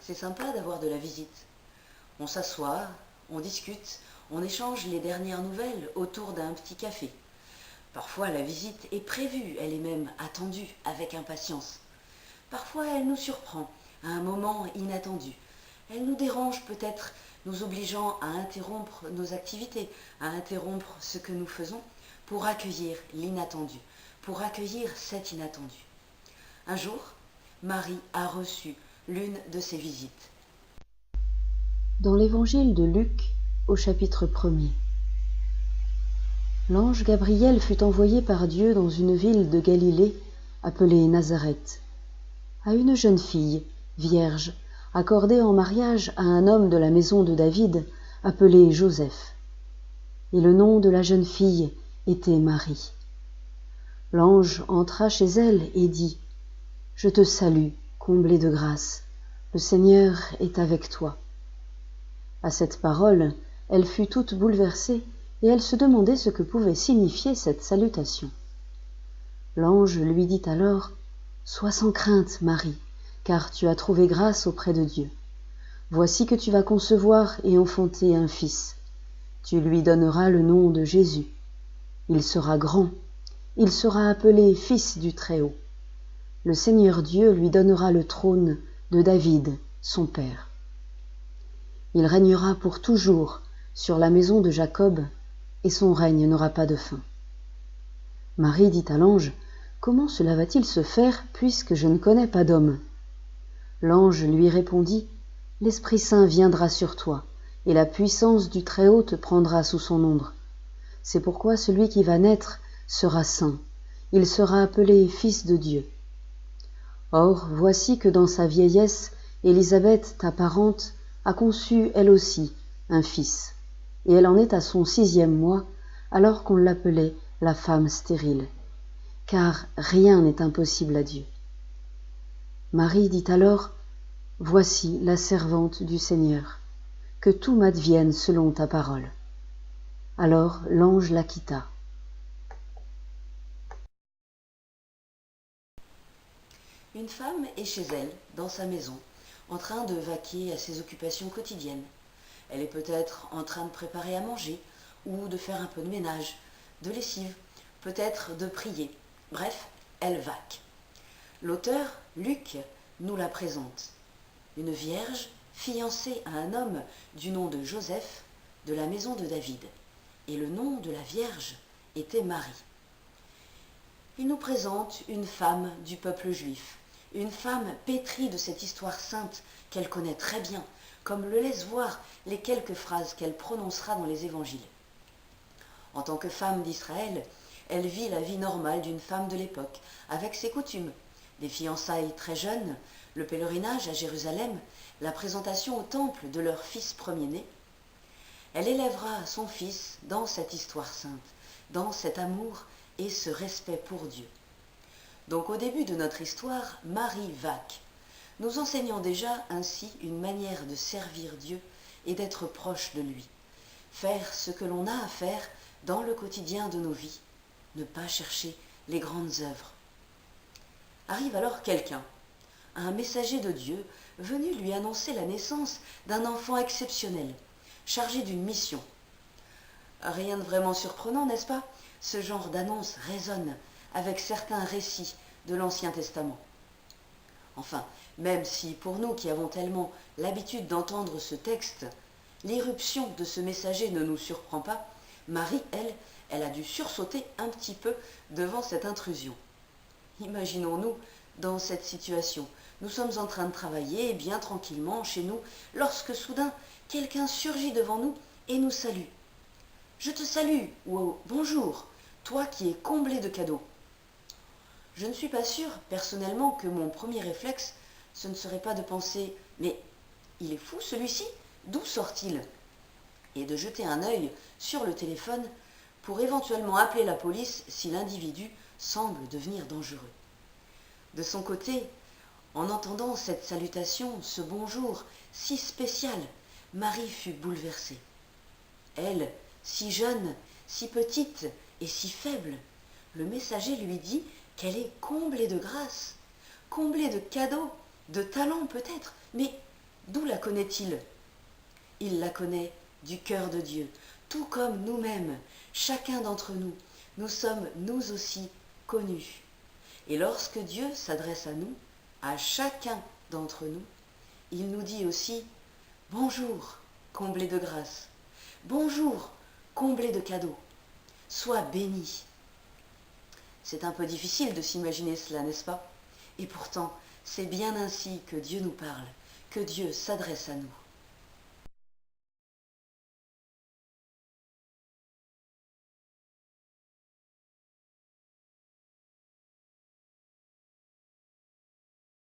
C'est sympa d'avoir de la visite. On s'assoit, on discute, on échange les dernières nouvelles autour d'un petit café. Parfois la visite est prévue, elle est même attendue avec impatience. Parfois elle nous surprend à un moment inattendu. Elle nous dérange peut-être, nous obligeant à interrompre nos activités, à interrompre ce que nous faisons pour accueillir l'inattendu, pour accueillir cet inattendu. Un jour, Marie a reçu l'une de ces visites. Dans l'évangile de Luc, au chapitre 1er. L'ange Gabriel fut envoyé par Dieu dans une ville de Galilée, appelée Nazareth, à une jeune fille, vierge, accordée en mariage à un homme de la maison de David, appelé Joseph. Et le nom de la jeune fille était Marie. L'ange entra chez elle et dit : « Je te salue, comblée de grâce, le Seigneur est avec toi. » À cette parole, elle fut toute bouleversée, et elle se demandait ce que pouvait signifier cette salutation. L'ange lui dit alors : « Sois sans crainte, Marie, car tu as trouvé grâce auprès de Dieu. Voici que tu vas concevoir et enfanter un fils. Tu lui donneras le nom de Jésus. Il sera grand, il sera appelé Fils du Très-Haut. Le Seigneur Dieu lui donnera le trône de David, son père. Il régnera pour toujours sur la maison de Jacob, et son règne n'aura pas de fin. » Marie dit à l'ange : « Comment cela va-t-il se faire, puisque je ne connais pas d'homme ? » L'ange lui répondit : « L'Esprit Saint viendra sur toi, et la puissance du Très-Haut te prendra sous son ombre. C'est pourquoi celui qui va naître sera saint, il sera appelé Fils de Dieu. Or, voici que dans sa vieillesse, Élisabeth, ta parente, a conçu elle aussi un fils, et elle en est à son 6e mois, alors qu'on l'appelait la femme stérile, car rien n'est impossible à Dieu. Marie dit alors : « Voici la servante du Seigneur, que tout m'advienne selon ta parole. » Alors l'ange la quitta. Une femme est chez elle, dans sa maison, en train de vaquer à ses occupations quotidiennes. Elle est peut-être en train de préparer à manger, ou de faire un peu de ménage, de lessive, peut-être de prier. Bref, elle vaque. L'auteur, Luc, nous la présente. Une vierge fiancée à un homme du nom de Joseph, de la maison de David. Et le nom de la vierge était Marie. Il nous présente une femme du peuple juif, une femme pétrie de cette histoire sainte qu'elle connaît très bien, comme le laissent voir les quelques phrases qu'elle prononcera dans les évangiles. En tant que femme d'Israël, elle vit la vie normale d'une femme de l'époque, avec ses coutumes, des fiançailles très jeunes, le pèlerinage à Jérusalem, la présentation au temple de leur fils premier-né. Elle élèvera son fils dans cette histoire sainte, dans cet amour et ce respect pour Dieu. Donc au début de notre histoire, Marie vaque, nous enseignant déjà ainsi une manière de servir Dieu et d'être proche de lui. Faire ce que l'on a à faire dans le quotidien de nos vies, ne pas chercher les grandes œuvres. Arrive alors quelqu'un, un messager de Dieu, venu lui annoncer la naissance d'un enfant exceptionnel, chargé d'une mission. Rien de vraiment surprenant, n'est-ce pas ? Ce genre d'annonce résonne avec certains récits de l'Ancien Testament. Enfin, même si pour nous qui avons tellement l'habitude d'entendre ce texte, l'irruption de ce messager ne nous surprend pas, Marie, elle a dû sursauter un petit peu devant cette intrusion. Imaginons-nous dans cette situation. Nous sommes en train de travailler bien tranquillement chez nous, lorsque soudain, quelqu'un surgit devant nous et nous salue. « Je te salue » ou « Bonjour », toi qui es comblé de cadeaux. Je ne suis pas sûre, personnellement, que mon premier réflexe, ce ne serait pas de penser « Mais il est fou celui-ci, d'où sort-il » et de jeter un œil sur le téléphone pour éventuellement appeler la police si l'individu semble devenir dangereux. De son côté, en entendant cette salutation, ce bonjour si spécial, Marie fut bouleversée. Elle, si jeune, si petite et si faible, le messager lui dit qu'elle est comblée de grâce, comblée de cadeaux, de talents peut-être, mais D'où la connaît-il? Il la connaît du cœur de Dieu, tout comme nous-mêmes, chacun d'entre nous, nous sommes nous aussi connus. Et lorsque Dieu s'adresse à nous, à chacun d'entre nous, il nous dit aussi « Bonjour, comblé de grâce. Bonjour, comblé de cadeaux. Sois béni. » C'est un peu difficile de s'imaginer cela, n'est-ce pas? Et pourtant, c'est bien ainsi que Dieu nous parle, que Dieu s'adresse à nous.